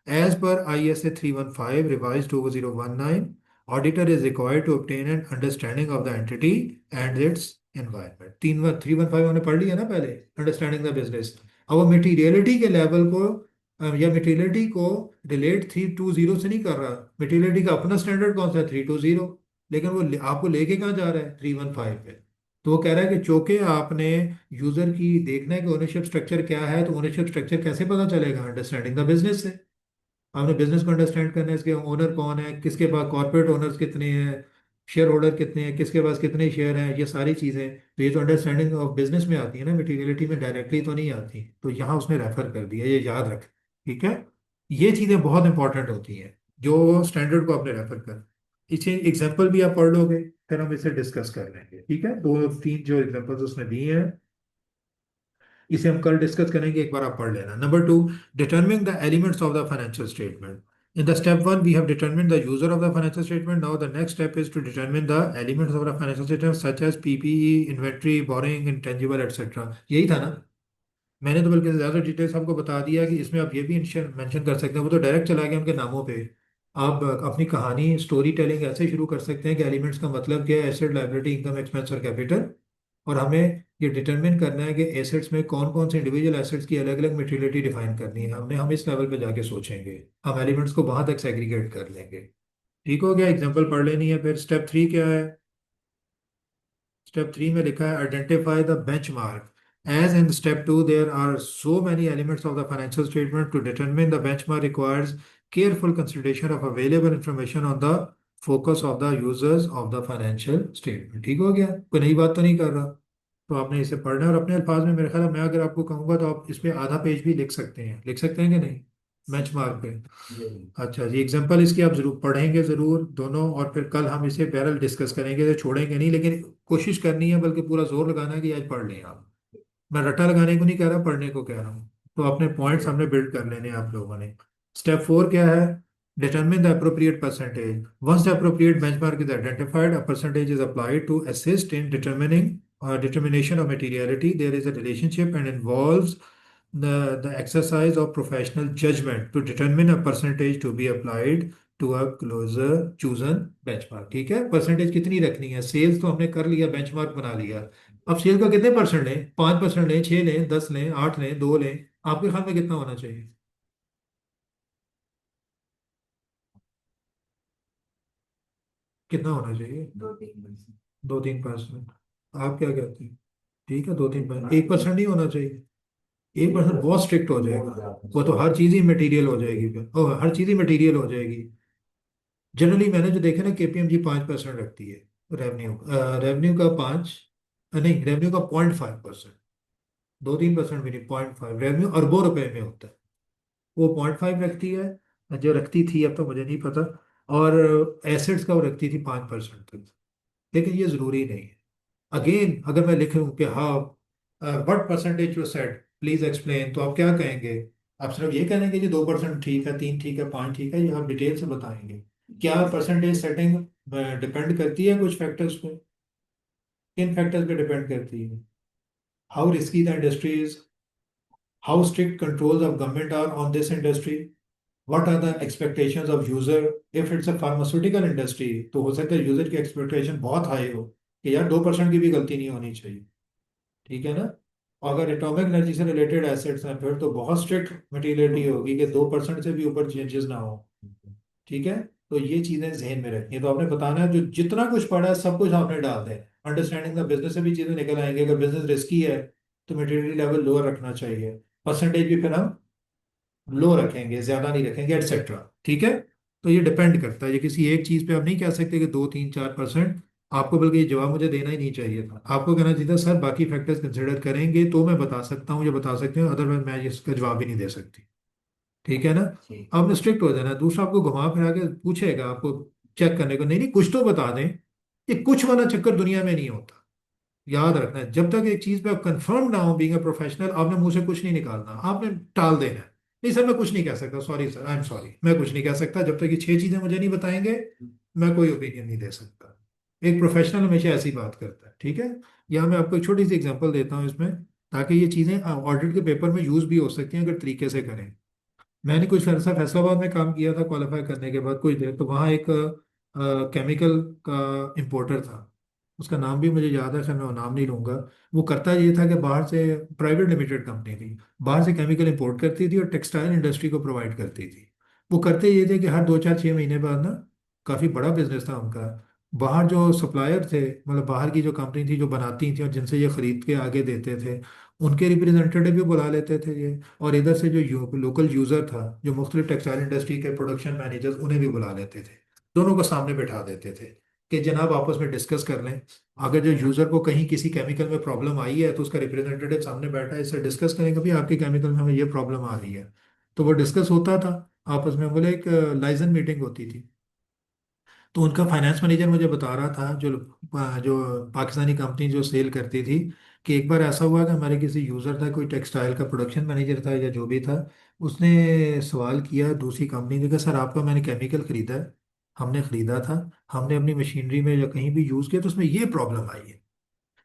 [SPEAKER 1] as per ISA 315 revise 2019, auditor is required to obtain an understanding of the entity and its environment. 315 हमने पढ़ लिया ना पहले, अंडरस्टैंडिंग द बिजनेस। अब वो मटीरियलिटी के लेवल को या मटीरियलिटी को रिलेट 320 से नहीं कर रहा। मटीरियलिटी का अपना स्टैंडर्ड कौन सा है? 320। लेकिन वो आपको लेके कहाँ जा रहा है? 315 पे। तो वो कह रहा है कि चूंकि आपने यूजर की देखना है कि ओनरशिप स्ट्रक्चर क्या है, तो ओनरशिप स्ट्रक्चर कैसे पता चलेगा? अंडरस्टैंडिंग द बिजनेस से। आपने बिजनेस को अंडरस्टैंड करना है, इसके ओनर कौन है, किसके पास कॉर्पोरेट ओनर्स कितने हैं, शेयर होल्डर कितने हैं, किसके पास कितने शेयर हैं, ये सारी चीज़ें तो ये तो अंडरस्टैंडिंग ऑफ बिजनेस में आती है ना, मटीरियलिटी में डायरेक्टली तो नहीं आती। तो यहाँ उसने रेफर कर दिया, ये याद रख। ठीक है, ये चीज़ें बहुत इंपॉर्टेंट होती हैं जो स्टैंडर्ड को आपने रेफर कर। इसे एग्जाम्पल भी आप पढ़ लोगे, फिर हम इसे डिस्कस कर लेंगे। ठीक है, दो तीन जो एग्जाम्पल्स उसने दिए हैं, इसे हम कल डिस्कस करेंगे, एक बार आप पढ़ लेना। Number 2, determining the elements of the financial statement. In the step 1, we have determined the user of the financial statement. Now the next step is to determine the elements of the financial statement such as PPE, inventory, borrowing, intangible, etc. यही था ना? मैंने तो बल्कि ज़्यादा details आपको बता दिया कि इसमें आप ये भी मेंशन कर सकते हैं। वो तो डायरेक्ट चला गया उनके नामों पे। आप अपनी कहानी स्टोरी टेलिंग ऐसे शुरू कर सकते हैं कि एलिमेंट्स का मतलब क्या है, एसेट, लायबिलिटी, इनकम, एक्सपेंस और कैपिटल। और हमें ये डिटरमिन करना है कि एसेट्स में कौन कौन से इंडिविजुअल एसेट्स की अलग अलग मेटेरियलिटी डिफाइन करनी है। हम इस लेवल पे जाके सोचेंगे, हम एलिमेंट्स को वहां तक सेग्रीगेट कर लेंगे। ठीक हो गया, एग्जांपल पढ़ लेनी है। फिर स्टेप 3 क्या है? स्टेप 3 में लिखा है identify the benchmark. As in step 2 there are so many elements of the financial statement, to determine the benchmark requires careful consideration of available information on the focus of the users of the financial statement. ठीक हो गया, कोई नई बात तो नहीं कर रहा। तो आपने इसे पढ़ना है और अपने अल्फाज में, मेरे ख्याल है मैं अगर आपको कहूंगा तो आप इस पे आधा पेज भी लिख सकते हैं। लिख सकते हैं कि नहीं? बेंचमार्क पे।
[SPEAKER 2] जी।
[SPEAKER 1] अच्छा जी, एग्जांपल इसकी आप जरूर पढ़ेंगे ज़रूर दोनों, और फिर कल हम इसे बहरहाल डिस्कस करेंगे, तो छोड़ेंगे नहीं, लेकिन कोशिश करनी है, बल्कि पूरा जोर लगाना है कि आज पढ़ लें आप। मैं रट्टा लगाने को नहीं कह रहा, पढ़ने को कह रहा हूँ। तो अपने पॉइंट्स हमने बिल्ड कर लेने हैं आप लोगों ने। स्टेप 4 क्या है? Determine the appropriate percentage. Once the appropriate benchmark is identified, a percentage is applied to assist in determining determination of materiality. There is a relationship and involves the exercise of professional judgment to determine a percentage to be applied to a closer chosen benchmark। ठीक है, percentage कितनी रखनी है? Sales तो हमने कर लिया, benchmark बना लिया। अब सेल का कितने परसेंट लें? 5% लें, 6 लें, 10 लें, 8 लें, 2 लें? आपके ख्याल में कितना होना चाहिए? कितना होना चाहिए? 2-3%। आप क्या कहते हैं? ठीक है, 2-3%, 1% नहीं होना चाहिए। 1% बहुत स्ट्रिक्ट हो
[SPEAKER 2] बहुत
[SPEAKER 1] जाएगा।
[SPEAKER 2] ज्यादा
[SPEAKER 1] वो तो हर चीज़ ही मटेरियल हो जाएगी फिर, और हर चीज़ ही मटेरियल हो जाएगी। जनरली मैंने जो देखा ना, KPMG 5% रखती है रेवेन्यू। रेवेन्यू का 5, नहीं, रेवेन्यू का 0.5%। 2-3% भी नहीं, 0.5। रेवेन्यू अरबों रुपए में होता है, वो 0.5 रखती है, जो रखती थी, अब तो मुझे नहीं पता। और एसेट्स का वो रखती थी 5% तक। लेकिन ये ज़रूरी नहीं है। अगेन अगर मैं लिख लूँ कि हाँ, what percentage you set, please explain, तो आप क्या कहेंगे? आप सिर्फ ये कहेंगे कि 2% ठीक है, 3 ठीक है, 5 ठीक है, या आप डिटेल से बताएंगे? क्या परसेंटेज सेटिंग डिपेंड करती है कुछ फैक्टर्स पे? किन फैक्टर्स पे डिपेंड करती है? How risky the industry is, how strict controls of government are on this industry, what are the expectations of user. If it's a pharmaceutical industry, तो हो सकता है यूजर की एक्सपेक्टेशन बहुत हाई हो कि यार 2% की भी गलती नहीं होनी चाहिए। ठीक है ना? अगर एटॉमिक एनर्जी से रिलेटेड एसेट्स हैं, फिर तो बहुत स्ट्रिक्ट मटीरियलिटी होगी कि 2% से भी ऊपर चेंजेस ना हो। ठीक है, तो ये चीजें जहन में रखनी है। तो आपने बताना है, जो जितना कुछ पढ़ा है सब कुछ आपने डाल दें। अंडरस्टैंडिंग द बिजनेस से भी चीजें निकल आएंगे। अगर बिजनेस रिस्की है तो मटेरियल लेवल लोअर रखना चाहिए, परसेंटेज भी फिर हम लो रखेंगे, ज्यादा नहीं रखेंगे, एटसेट्रा। ठीक है, तो ये डिपेंड करता है, ये किसी एक चीज पे आप नहीं कह सकते कि 2-3-4%। आपको बल्कि ये जवाब मुझे देना ही नहीं चाहिए था, आपको कहना चाहिए था सर बाकी फैक्टर्स कंसिडर करेंगे तो मैं बता सकता हूँ, ये बता सकते हैं, अदरवाइज मैं इसका जवाब ही नहीं दे सकती। ठीक है ना?
[SPEAKER 2] ठीक।
[SPEAKER 1] आपने स्ट्रिक्ट हो जाना। दूसरा, आपको घुमा फिरा के पूछेगा, आपको चेक करने को, नहीं नहीं कुछ तो बता दें। ये कुछ वाला चक्कर दुनिया में नहीं होता। याद रखना है, जब तक एक चीज पे आप कंफर्म ना हो बीइंग अ प्रोफेशनल, आपने मुंह से कुछ नहीं निकालना, आपने टाल देना है। नहीं सर मैं कुछ नहीं कह सकता, sorry sir, I am sorry, मैं कुछ नहीं कह सकता, जब तक ये 6 चीजें मुझे नहीं बताएंगे मैं कोई ओपिनियन नहीं दे सकता। एक प्रोफेशनल हमेशा ऐसी बात करता है, ठीक है। यहाँ मैं आपको एक छोटी सी एग्जांपल देता हूँ इसमें, ताकि ये चीज़ें ऑडिट के पेपर में यूज़ भी हो सकती हैं अगर तरीके से करें। मैंने कुछ अरसा फैसलाबाद में काम किया था क्वालिफाई करने के बाद कुछ देर, तो वहाँ एक केमिकल का इंपोर्टर था। उसका नाम भी मुझे याद है, खैर मैं वो नाम नहीं लूंगा। वो करता ये था कि बाहर से, प्राइवेट लिमिटेड कंपनी थी, बाहर से केमिकल इंपोर्ट करती थी और टेक्सटाइल इंडस्ट्री को प्रोवाइड करती थी। वो करते ये थे कि हर 2 4 6 महीने बाद ना, काफ़ी बड़ा बिजनेस था उनका, बाहर जो सप्लायर थे, मतलब बाहर की जो कंपनी थी जो बनाती थी और जिनसे ये खरीद के आगे देते थे, उनके रिप्रेजेंटेटिव भी बुला लेते थे ये। और इधर से जो लोकल यूज़र था, जो मुख्तलिफ टेक्सटाइल इंडस्ट्री के प्रोडक्शन मैनेजर्स, उन्हें भी बुला लेते थे। दोनों को सामने बैठा देते थे कि जनाब आपस में डिस्कस कर लें। अगर जो यूज़र को कहीं किसी केमिकल में प्रॉब्लम आई है तो उसका रिप्रेजेंटेटिव सामने बैठा है, इससे डिस्कस करेंगे भी आपके केमिकल में हमें ये प्रॉब्लम आ रही है। तो वो डिस्कस होता था आपस में, बोले एक लाइजन मीटिंग होती थी। तो उनका फाइनेंस मैनेजर मुझे बता रहा था, जो पाकिस्तानी कंपनी जो सेल करती थी, कि एक बार ऐसा हुआ कि हमारे किसी यूज़र था, कोई टेक्सटाइल का प्रोडक्शन मैनेजर था या जो भी था, उसने सवाल किया दूसरी कंपनी ने कि सर आपका मैंने केमिकल ख़रीदा है, हमने ख़रीदा था, हमने अपनी मशीनरी में या कहीं भी यूज़ किया तो उसमें ये प्रॉब्लम आई है।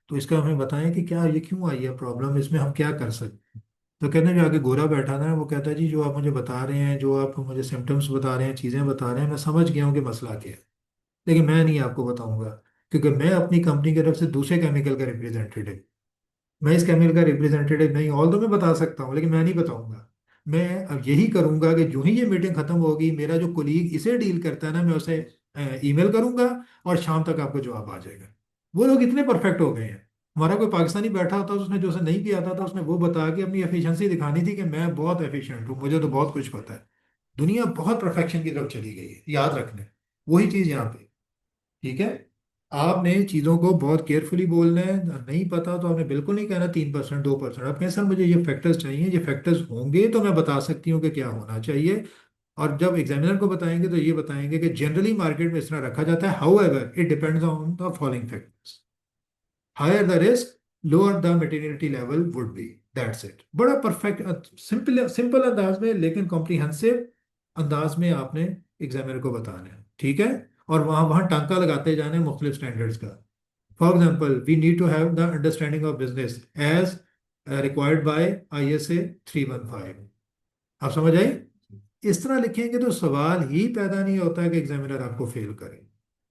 [SPEAKER 1] तो इसका हमें बताएं कि क्या ये क्यों आई है प्रॉब्लम, इसमें हम क्या कर सकते हैं। तो कहने जो आगे गोरा बैठा था वो कहता है जी जो आप मुझे बता रहे हैं, जो आप मुझे सिम्टम्स बता रहे हैं, चीज़ें बता रहे हैं, मैं समझ गया हूँ कि मसला क्या है, लेकिन मैं नहीं आपको बताऊंगा, क्योंकि मैं अपनी कंपनी की तरफ से दूसरे केमिकल का रिप्रेजेंटेटिव, मैं इस केमिकल का रिप्रेजेंटेटिव नहीं, ऑल तो मैं बता सकता हूँ लेकिन मैं नहीं बताऊंगा। मैं अब यही करूंगा कि जो ही ये मीटिंग खत्म होगी, मेरा जो कोलीग इसे डील करता है ना, मैं उसे ईमेल करूंगा और शाम तक आपको जवाब आ जाएगा। वो लोग इतने परफेक्ट हो गए हैं। हमारा कोई पाकिस्तानी बैठा होता उसने जो उसे नहीं भी आता था उसने वो बता के अपनी एफिशिएंसी दिखानी थी कि मैं बहुत एफिशिएंट हूँ, मुझे तो बहुत कुछ पता है। दुनिया बहुत परफेक्शन की तरफ चली गई है, याद रखना है। वही चीज़ यहाँ पे, ठीक है। आपने चीज़ों को बहुत केयरफुली बोलना है, नहीं पता तो आपने बिल्कुल नहीं कहना 3% 2%, आप कहें सर मुझे ये फैक्टर्स चाहिए, ये फैक्टर्स होंगे तो मैं बता सकती हूँ कि क्या होना चाहिए। और जब एग्जामिनर को बताएंगे तो ये बताएंगे कि जनरली मार्केट में इस तरह रखा जाता है, however it depends on the following factors, higher the risk, lower the materiality level would be, that's it. बड़ा परफेक्ट सिंपल सिंपल अंदाज में लेकिन कॉम्प्रिहेंसिव अंदाज में आपने एग्जामिनर को बताना है, ठीक है। और वहाँ वहाँ टांका लगाते जाने मुख्तलिफ स्टैंडर्ड्स का। For example we need to have the understanding of business as required by ISA 315। आप समझ आई? इस तरह लिखेंगे तो सवाल ही पैदा नहीं होता है कि एग्जामिनर आपको फेल करे,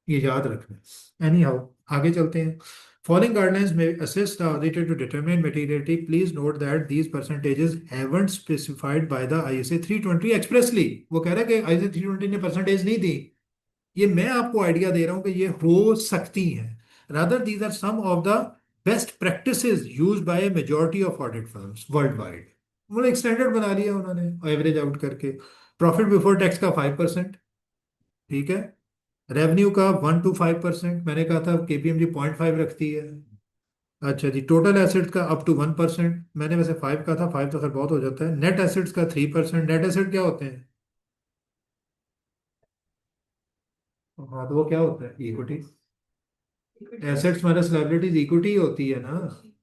[SPEAKER 1] ये याद रखना। एनी हाउ, आगे चलते हैं। Following guidelines may assist the auditor to determine materiality. Please note that these percentages haven't specified by the ISA 320 expressly. वो कह रहा है कि ISA 320 ने परसेंटेज नहीं दी, ये मैं आपको आइडिया दे रहा हूं कि ये हो सकती हैं। Rather these are some of the best practices used by majority of audit firms worldwide. मतलब एक स्टैंडर्ड बना लिया उन्होंने एवरेज आउट करके। प्रॉफिट बिफोर टैक्स का 5%, ठीक है। रेवेन्यू का 1 to 5%, मैंने कहा था KPMG 0.5 रखती है। अच्छा जी, टोटल एसेट्स का अप टू 1%, मैंने वैसे 5 का था, 5 तो खैर बहुत हो जाता है। नेट एसेट्स का 3%। नेट एसेट क्या होते हैं? हाँ तो वो क्या होता है? Equity. Assets minus liabilities equity होती है ना,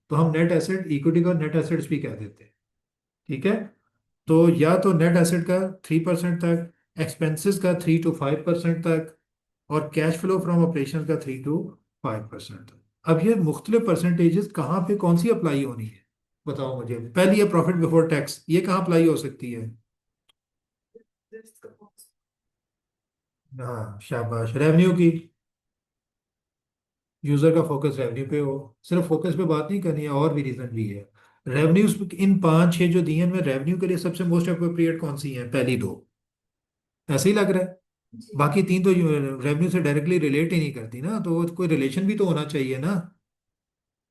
[SPEAKER 1] तो हम नेट एसेट इक्विटी को नेट एसेट्स भी कह देते हैं, ठीक है। तो या तो नेट एसेट का 3% तक, एक्सपेंसेस का 3 to 5% तक, और कैश फ्लो फ्रॉम ऑपरेशन का 3 to 5% तक। अब ये मुख्तलिफ परसेंटेजेस कहाँ पे कौन सी अप्लाई होनी है, बताओ मुझे। पहली है प्रॉफिट बिफोर टैक्स, ये कहाँ अप्लाई हो सकती है? हाँ शाबाश, रेवेन्यू की। यूजर का फोकस रेवेन्यू पे हो, सिर्फ फोकस पे बात नहीं करनी है, और भी रीजन भी है। रेवेन्यूज इन 5 6 जो दिए हैं, में रेवेन्यू के लिए सबसे मोस्ट अप्रोप्रिएट कौन सी है? पहली दो, ऐसे ही लग रहा है। बाकी तीन तो रेवेन्यू से डायरेक्टली रिलेट ही नहीं करती ना, तो वो कोई रिलेशन भी तो होना चाहिए ना।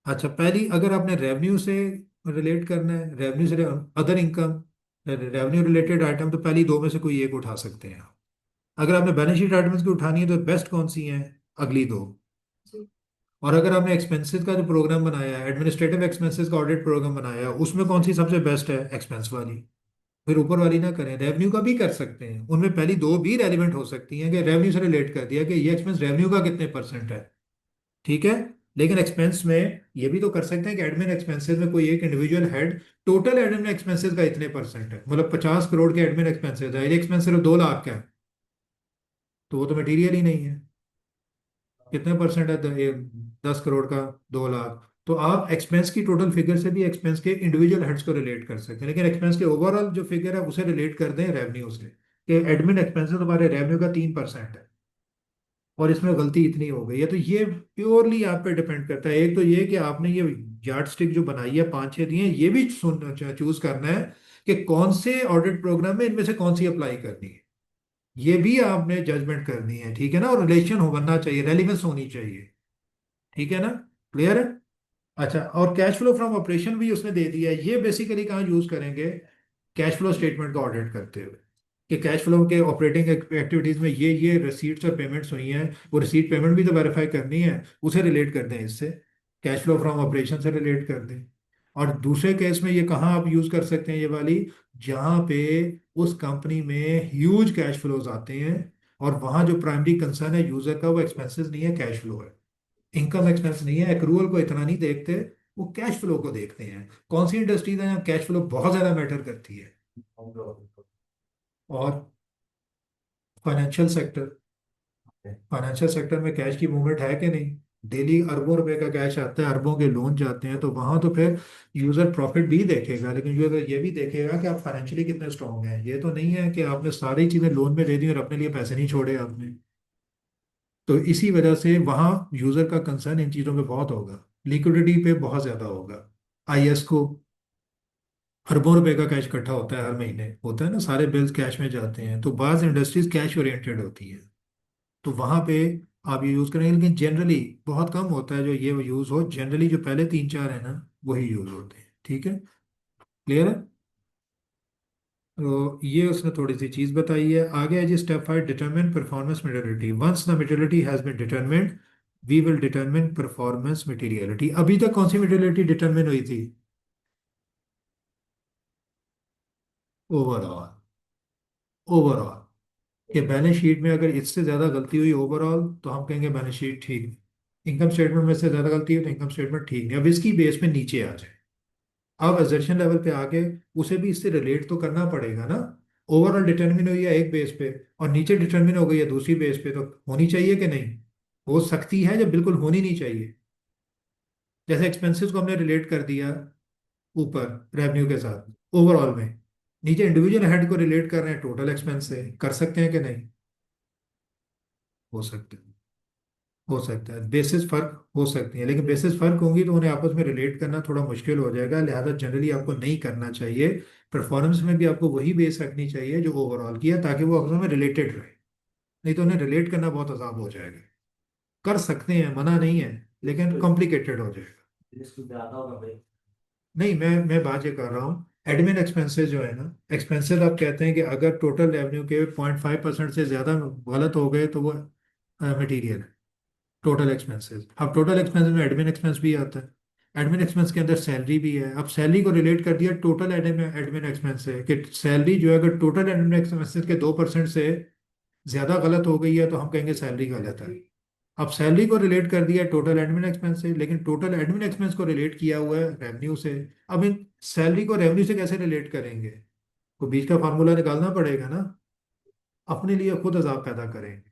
[SPEAKER 1] अच्छा, पहली अगर आपने रेवेन्यू से रिलेट करना है, रेवेन्यू से other income, revenue related item, तो पहली दो में से कोई एक उठा सकते हैं आप। अगर आपने बैलेंस शीट आइटम्स की उठानी है तो बेस्ट कौन सी हैं? अगली दो। और अगर आपने एक्सपेंसेस का जो प्रोग्राम बनाया है, एडमिनिस्ट्रेटिव एक्सपेंसेस का ऑडिट प्रोग्राम बनाया है, उसमें कौन सी सबसे बेस्ट है? एक्सपेंस वाली। फिर ऊपर वाली ना करें, रेवेन्यू का भी कर सकते हैं, उनमें पहली दो भी रेलिवेंट हो सकती हैं कि रेवेन्यू से रिलेट कर दिया कि ये एक्सपेंस रेवेन्यू का कितने परसेंट है, ठीक है। लेकिन एक्सपेंस में ये भी तो कर सकते हैं कि एडमिन एक्सपेंसेस में कोई एक individual head total admin expenses का इतने परसेंट है, मतलब 50 करोड़ के एडमिन एक्सपेंसेस है, ये एक्सपेंस सिर्फ 2 लाख का है, तो वो तो मटेरियल ही नहीं है। कितने परसेंट है? 10 करोड़ का 2 लाख। तो आप एक्सपेंस की टोटल फिगर से भी एक्सपेंस के इंडिविजुअल हेड्स को रिलेट कर सकते हैं, लेकिन एक्सपेंस के ओवरऑल जो फिगर है उसे रिलेट कर दें रेवेन्यू से, कि एडमिन एक्सपेंसेस तुम्हारे रेवेन्यू का 3% है और इसमें गलती इतनी हो गई है। तो ये प्योरली आप पे डिपेंड करता है। एक तो ये कि आपने ये यार्ड स्टिक जो बनाई है, 5-6 दिए हैं, ये भी सुन चूज करना है कि कौन से ऑडिट प्रोग्राम में इनमें से कौन सी अप्लाई करनी है। ये भी आपने जजमेंट करनी है, ठीक है ना? और रिलेशन हो बनना चाहिए, रेलिवेंस होनी चाहिए, ठीक है ना? क्लियर है? अच्छा, और कैश फ्लो फ्रॉम ऑपरेशन भी उसने दे दिया है। ये बेसिकली कहाँ यूज करेंगे? कैश फ्लो स्टेटमेंट का ऑडिट करते हुए, कि कैश फ्लो के ऑपरेटिंग एक्टिविटीज में ये रिसीट्स और पेमेंट्स हुई हैं, वो रिसीट पेमेंट भी तो वेरीफाई करनी है, उसे रिलेट कर दें इससे, कैश फ्लो फ्रॉम ऑपरेशन से रिलेट कर दें। और दूसरे केस में ये कहाँ आप यूज कर सकते हैं ये वाली? जहाँ पे उस कंपनी में ह्यूज कैश फ्लोज आते हैं और वहाँ जो प्राइमरी कंसर्न है यूजर का, वो एक्सपेंसेस नहीं है, कैश फ्लो है। इनकम एक्सपेंस नहीं है, एक्रूअल को इतना नहीं देखते, वो कैश फ्लो को देखते हैं। कौन सी इंडस्ट्रीज है जहाँ कैश फ्लो बहुत ज्यादा मैटर करती है? और फाइनेंशियल सेक्टर। फाइनेंशियल सेक्टर में कैश की मूवमेंट है कि नहीं? डेली अरबों रुपए का कैश आता है, अरबों के लोन जाते हैं, तो वहां तो फिर यूजर प्रॉफिट भी देखेगा, लेकिन यूजर ये भी देखेगा कि आप फाइनेंशियली कितने स्ट्रांग हैं। ये तो नहीं है कि आपने सारी चीजें लोन में दे दी और अपने लिए पैसे नहीं छोड़े आपने। तो इसी वजह से वहां यूजर का कंसर्न इन चीजों पे बहुत होगा, लिक्विडिटी पे बहुत ज्यादा होगा। आईएस को अरबों रुपए का कैश इकट्ठा होता है, हर महीने होता है ना, सारे बिल्स कैश में जाते हैं। तो बाज इंडस्ट्रीज कैश ओरिएंटेड होती है, तो वहां पे आप ये यूज करेंगे, लेकिन जनरली बहुत कम होता है जो ये यूज हो। जनरली जो पहले 3-4 है ना, वही यूज होते हैं, ठीक है? क्लियर है? तो ये उसने थोड़ी सी चीज बताई है। आगे है जी step 5, determine performance materiality. Once the materiality has been determined, we will determine performance materiality. अभी तक कौन सी मटेरियलिटी डिटरमिन हुई थी? ओवरऑल। ओवरऑल, कि बैलेंस शीट में अगर इससे ज्यादा गलती हुई ओवरऑल, तो हम कहेंगे बैलेंस शीट ठीक। इनकम स्टेटमेंट में से ज्यादा गलती हुई तो इनकम स्टेटमेंट ठीक नहीं। अब इसकी बेस पे नीचे आ जाए, अब एजर्शन लेवल पे आके उसे भी इससे रिलेट तो करना पड़ेगा ना। ओवरऑल डिटरमिन हुई है एक बेस पे और नीचे डिटरमिन हो गई है दूसरी बेस पे, तो होनी चाहिए कि नहीं? हो सकती है, जब बिल्कुल होनी नहीं चाहिए। जैसे एक्सपेंसेस को हमने रिलेट कर दिया ऊपर रेवेन्यू के साथ ओवरऑल में, नीचे इंडिविजुअल हेड को रिलेट कर रहे हैं टोटल एक्सपेंस से, कर सकते हैं कि नहीं? हो सकते हैं। हो सकता है बेसिस फर्क हो सकती है, लेकिन बेसिस फर्क होंगी तो उन्हें आपस में रिलेट करना थोड़ा मुश्किल हो जाएगा, लिहाजा जनरली आपको नहीं करना चाहिए। परफॉर्मेंस में भी आपको वही बेस रखनी चाहिए जो ओवरऑल की है, ताकि वो आपस में रिलेटेड रहे। नहीं तो उन्हें रिलेट करना बहुत आसान हो जाएगा। कर सकते हैं, मना नहीं है, लेकिन कॉम्प्लिकेटेड हो जाएगा।
[SPEAKER 2] रिस्क ज्यादा होगा भाई।
[SPEAKER 1] नहीं, मैं बात ये कर रहा हूँ, एडमिन एक्सपेंसेस जो है ना, एक्सपेंसेस आप कहते हैं कि अगर टोटल रेवेन्यू के 0.5% से ज्यादा गलत हो गए तो वो मटीरियल टोटल एक्सपेंसेस। अब टोटल एक्सपेंसेस में एडमिन एक्सपेंस भी आता है, एडमिन एक्सपेंस के अंदर सैलरी भी है। अब सैलरी को रिलेट कर दिया टोटल एडमिन एडमिन एक्सपेंस से, कि सैलरी जो है अगर टोटल एडमिन एक्सपेंसेस के 2% से ज्यादा गलत हो गई है तो हम कहेंगे सैलरी गलत है। अब सैलरी को रिलेट कर दिया टोटल एडमिन एक्सपेंस से, लेकिन टोटल एडमिन एक्सपेंस को रिलेट किया हुआ है रेवेन्यू से। अब इन सैलरी को रेवेन्यू से कैसे रिलेट करेंगे? तो बीच का फार्मूला निकालना पड़ेगा ना, अपने लिए खुद अजाब पैदा करेंगे।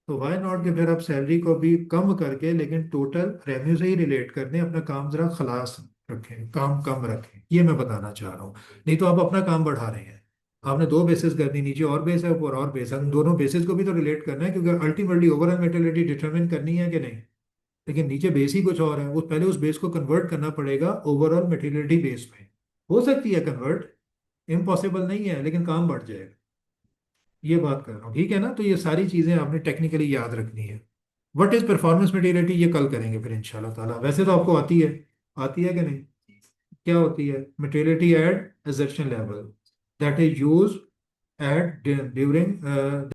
[SPEAKER 1] तो वाई नॉट कि फिर आप सैलरी को भी कम करके लेकिन टोटल रेवेन्यू से ही रिलेट कर दें, अपना काम जरा खलास रखें, काम कम रखें, ये मैं बताना चाह रहा हूँ। नहीं तो आप अपना काम बढ़ा रहे हैं। आपने दो बेसिस कर दी, नीचे और बेस है ऊपर और बेस है, उन दोनों बेसिस को भी तो रिलेट करना है, क्योंकि अल्टीमेटली ओवरऑल मेटेरियलिटी डिटरमिन करनी है कि नहीं? लेकिन नीचे बेस ही कुछ और है, उस पहले उस बेस को कन्वर्ट करना पड़ेगा ओवरऑल मेटेरियलिटी बेस में। हो सकती है कन्वर्ट, इम्पॉसिबल नहीं है, लेकिन काम बढ़ जाएगा। ये बात कर रहा हूँ, ठीक है ना? तो ये सारी चीजें आपने टेक्निकली याद रखनी है। व्हाट इज परफॉर्मेंस मटेरियलिटी, ये कल करेंगे फिर इंशाल्लाह ताला। वैसे तो आपको आती है, आती है कि नहीं? क्या होती है? Materiality at assertion level, that is use at during